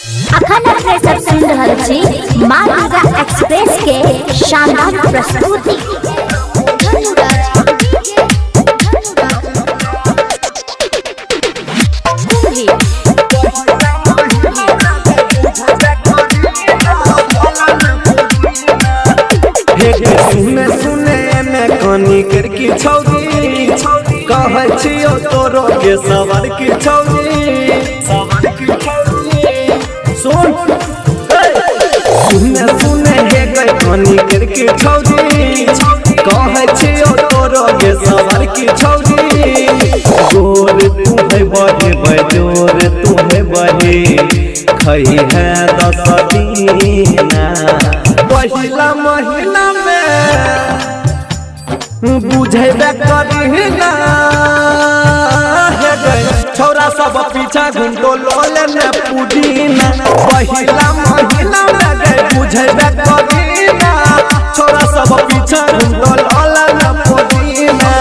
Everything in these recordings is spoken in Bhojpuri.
अखन अपने सब सुन रहल छी माँ दुर्गा एक्सप्रेस के शानदार प्रस्तुति। सुने सुने में कनी करकी छौगी कहै छियो तोरो के सवार की छौगी सुन सुने सुने हे गई कनी करकी छौगी कहै छियो तोरो के सवार की छौगी गोर तू है बड़े बजोर तू है बड़े खई है 10 दीना पहिला महीना बुझेबे करी ना छौरा सब पीछा घुंटो लोले ने पुदीना पहिला महीना में बुझेबे करी ना छौरा सब पीछा घुंटो लोले ने पुदीना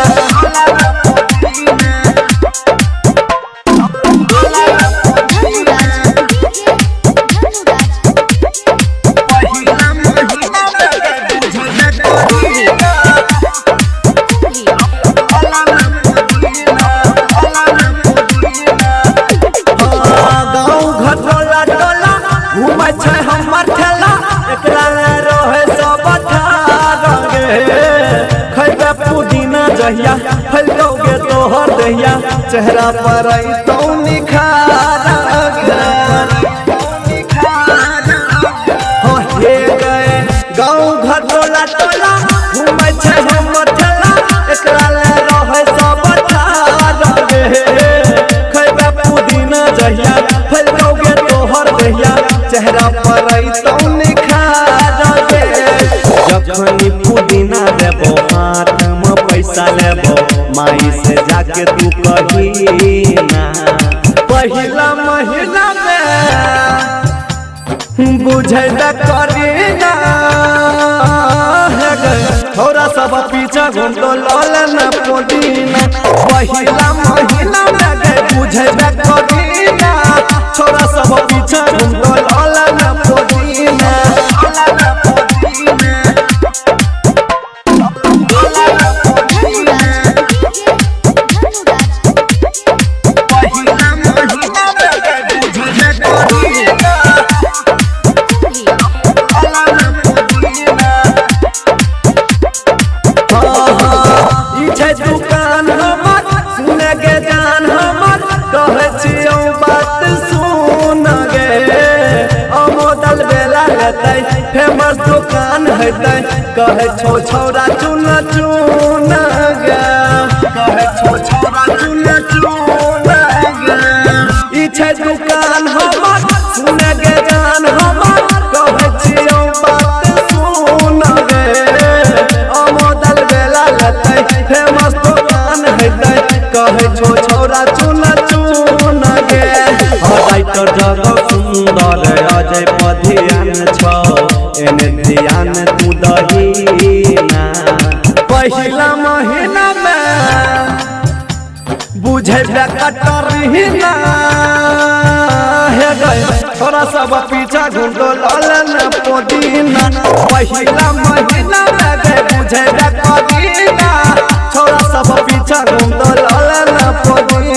फैलोगे तोहर दहिया चेहरा पर तो निखार हे गए गाँव घर टोला टोला घूमे छै हमर ठेला एकरा ले रहे सब खैबे पुदीना जहिया फैलोगे तोहर दहिया चेहरा पर तो निखार जखनी पुदीना देबो हाथ में पैसा लेबो माई से जाके तू कही ना पहिला महीना में बुझेबे करी ना थोड़ा सब पीछा घुंटो लोले न पुदीना पहिला महीना में बुझेबे करी ना थोड़ा सब पीछा घुंटो लोले न पुदीना दुकान हमर सुने के जान हमर कहै छियौ बात सुन गे अमोदल बेला लेतै फेमस दुकान हेतै कहै छौ छौरा चुन चुन गे कहै छौ छौरा चुन चुन गे ई छै दुकान हमर सुने के जान हमर कहै छियौ बात सुन गे अमोदल बेला लेतै फेमस कहै छौ छौरा चुन चुन गे राइटर जगह सुंदर अजय पधियान छौ एने ध्यान तू दहीना पहिला महीना में बुझेबे कटरीना हे गए थोड़ा सब पीछा घुंटो लोले न पुदीना पहिला महीना में बुझेबे करीना थोड़ा सब पीछा घुंटो लोले न पुदीना।